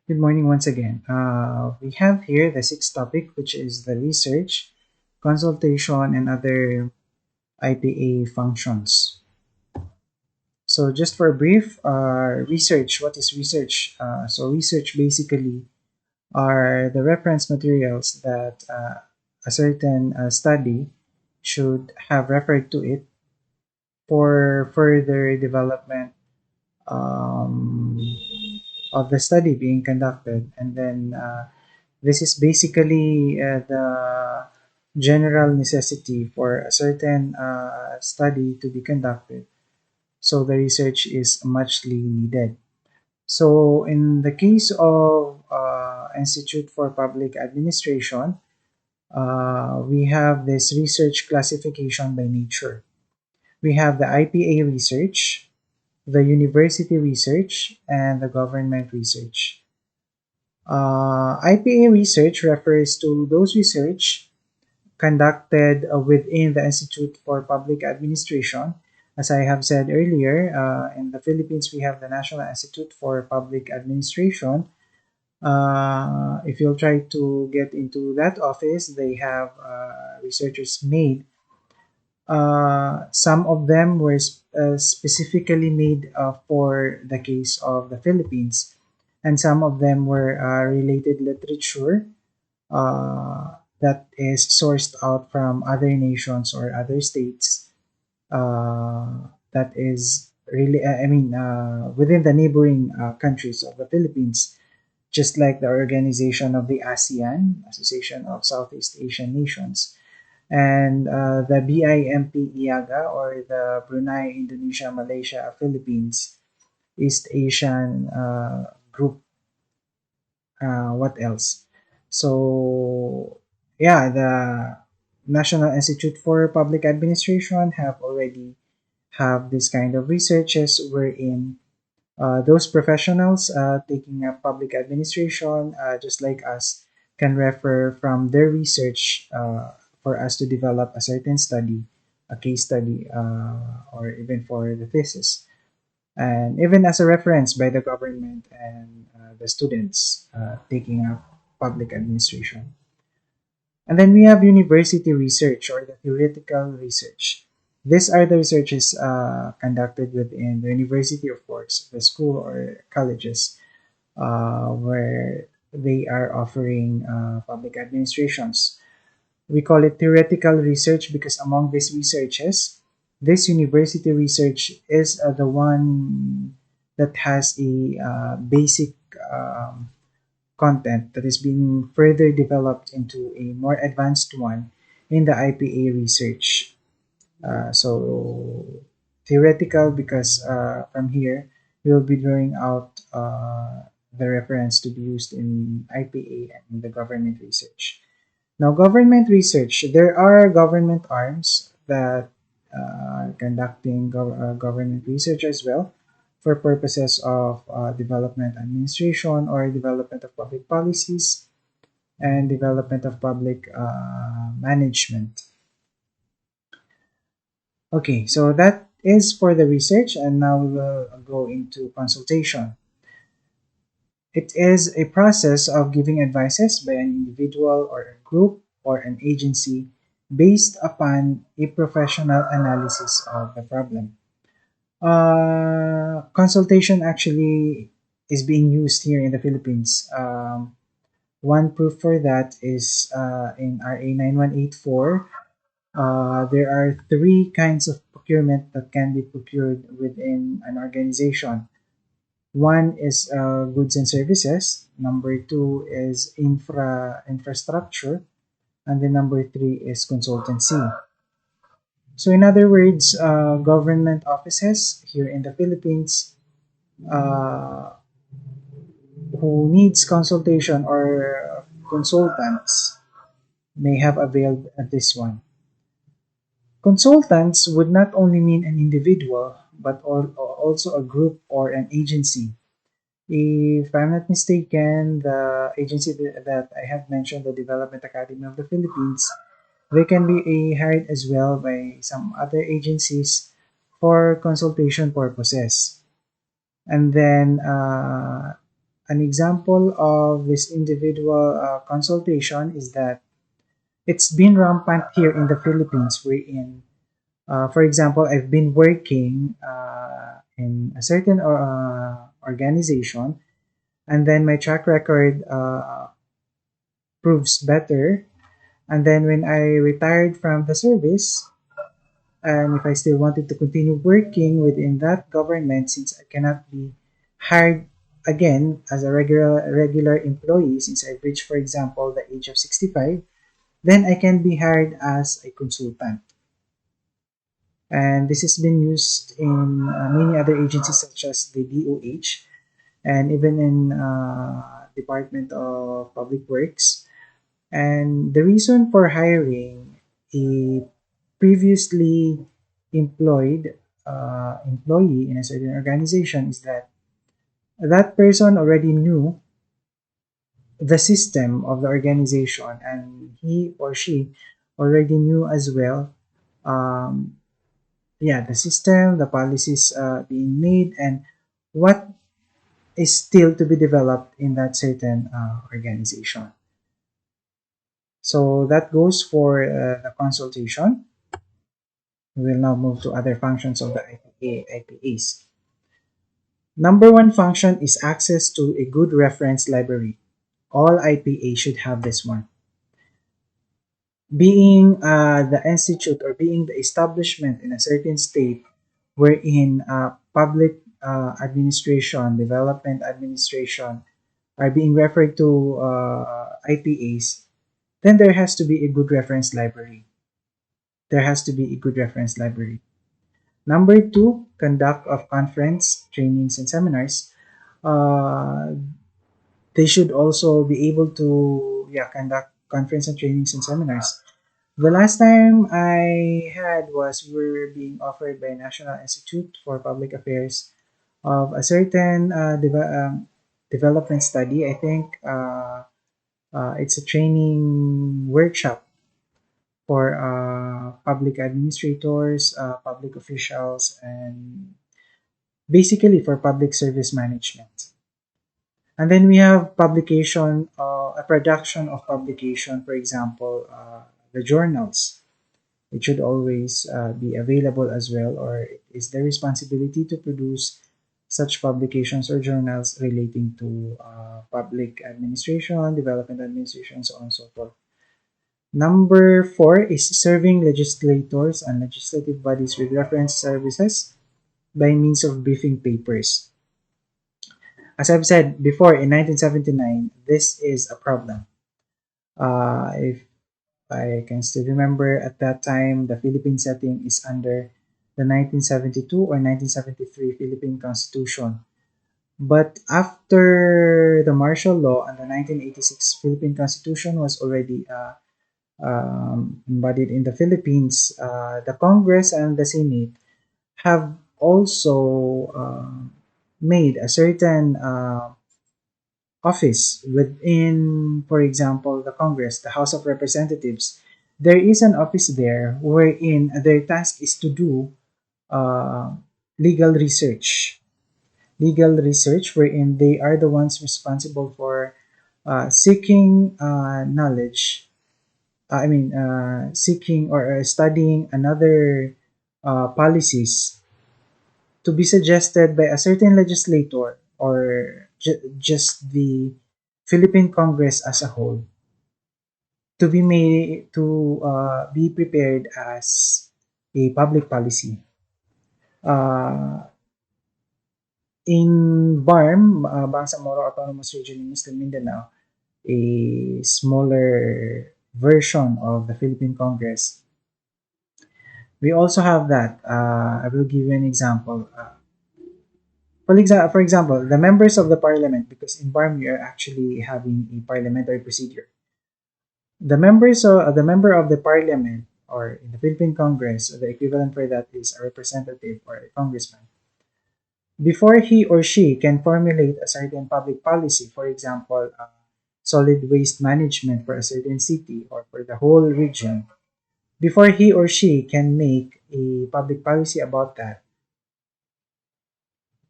Good morning once again. We have here the sixth topic, which is the research, consultation, and other IPA functions. So, just for a brief, research. What is research? Research basically are the reference materials that a certain study should have referred to it for further development um, of the study being conducted, and then this is basically the general necessity for a certain study to be conducted. So the research is muchly needed. So in the case of Institute for Public Administration, we have this research classification by nature. We have the IPA research, the university research, and the government research. IPA research refers to those research conducted within the Institute for Public Administration. As I have said earlier, in the Philippines, we have the National Institute for Public Administration. If you'll try to get into that office, they have researchers made. Some of them were specifically made for the case of the Philippines, and some of them were related literature that is sourced out from other nations or other states that is really within the neighboring countries of the Philippines, just like the organization of the ASEAN, Association of Southeast Asian Nations, and the BIMP IAGA, or the Brunei, Indonesia, Malaysia, Philippines, East Asian group. What else? So yeah, the National Institute for Public Administration have already have this kind of researches wherein those professionals taking up public administration, just like us, can refer from their research for us to develop a certain study, a case study, or even for the thesis, and even as a reference by the government and the students taking up public administration. And then we have university research, or the theoretical research. These are the researches conducted within the university, of course, the school or colleges, where they are offering public administrations. We call it theoretical research because among these researches, this university research is the one that has a basic content that is being further developed into a more advanced one in the IPA research. So theoretical because from here we'll be drawing out the reference to be used in IPA and in the government research. Now, government research, there are government arms that are conducting government research as well for purposes of development administration or development of public policies and development of public management. Okay, so that is for the research, and now we will go into consultation. It is a process of giving advices by an individual or a group or an agency based upon a professional analysis of the problem. Consultation actually is being used here in the Philippines. One proof for that is in RA 9184. There are three kinds of procurement that can be procured within an organization. One is goods and services. Number two is infrastructure, and then number three is consultancy. So, in other words, government offices here in the Philippines uh, who needs consultation or consultants may have availed this one. Consultants would not only mean an individual, but also a group or an agency. If I'm not mistaken, the agency that I have mentioned, the Development Academy of the Philippines, they can be hired as well by some other agencies for consultation purposes. And then An example of this individual consultation is that it's been rampant here in the Philippines, wherein, for example, I've been working in a certain organization, and then my track record proves better. And then when I retired from the service, and if I still wanted to continue working within that government, since I cannot be hired again as a regular employee, since I've reached, for example, the age of 65, then I can be hired as a consultant. And this has been used in many other agencies such as the DOH and even in Department of Public Works. And the reason for hiring a previously employed employee in a certain organization is that that person already knew the system of the organization, and he or she already knew as well, um, yeah, the system, the policies being made, and what is still to be developed in that certain organization. So that goes for the consultation. We will now move to other functions of the IPAs. Number one function is access to a good reference library. All IPA should have this one. Being the institute or being the establishment in a certain state wherein public administration, development administration are being referred to IPAs, then there has to be a good reference library. There has to be a good reference library. Number two, conduct of conference, trainings, and seminars. Uh, they should also be able to, yeah, conduct conference and trainings and seminars. The last time I had was we were being offered by National Institute for Public Affairs of a certain development study. I think it's a training workshop for public administrators, public officials, and basically for public service management. And then we have publication, a production of publication, for example, the journals. It should always be available as well, or it is the responsibility to produce such publications or journals relating to public administration, development administration, so on and so forth. Number four is serving legislators and legislative bodies with reference services by means of briefing papers. As I've said before, in 1979, this is a problem. If I can still remember, at that time, the Philippine setting is under the 1972 or 1973 Philippine Constitution. But after the martial law and the 1986 Philippine Constitution was already embodied in the Philippines, the Congress and the Senate have also made a certain office within, for example, the Congress, the House of Representatives. There is an office there wherein their task is to do uh, legal research. Legal research, wherein they are the ones responsible for seeking knowledge. Seeking or studying another policies to be suggested by a certain legislator or just the Philippine Congress as a whole to be made to be prepared as a public policy. Uh, in BARM, Bangsamoro Autonomous Region in Muslim Mindanao, a smaller version of the Philippine Congress, we also have that. I will give you an example. For example, the members of the parliament, because in BARM you are actually having a parliamentary procedure. The member of the parliament, or in the Philippine Congress, the equivalent for that is a representative or a congressman. Before he or she can formulate a certain public policy, for example, solid waste management for a certain city or for the whole region, before he or she can make a public policy about that,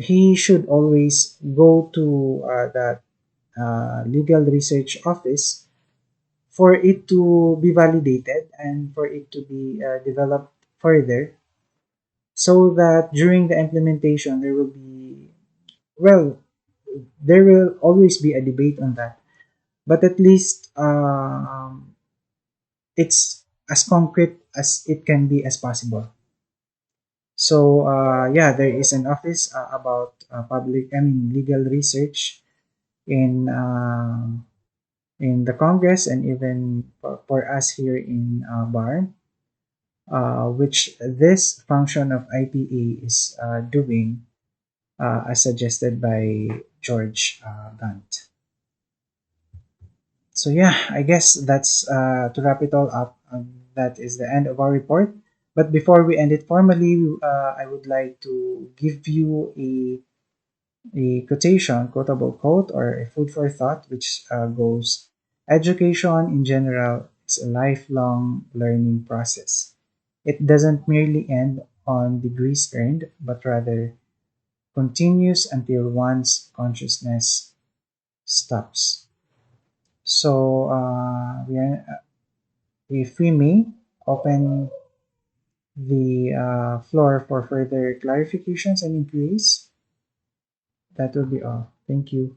he should always go to that legal research office for it to be validated and for it to be developed further, so that during the implementation there will be, well, there will always be a debate on that, but at least it's as concrete as it can be as possible. So yeah, there is an office about legal research in the Congress, and even for us here in Bar, which this function of IPA is doing, as suggested by George Gant. So yeah, I guess that's to wrap it all up. That is the end of our report. But before we end it formally, I would like to give you a quotation, quotable quote, or a food for thought, which goes: education in general is a lifelong learning process. It doesn't merely end on degrees earned, but rather continues until one's consciousness stops. So, if we may open the floor for further clarifications and inquiries, that will be all. Thank you.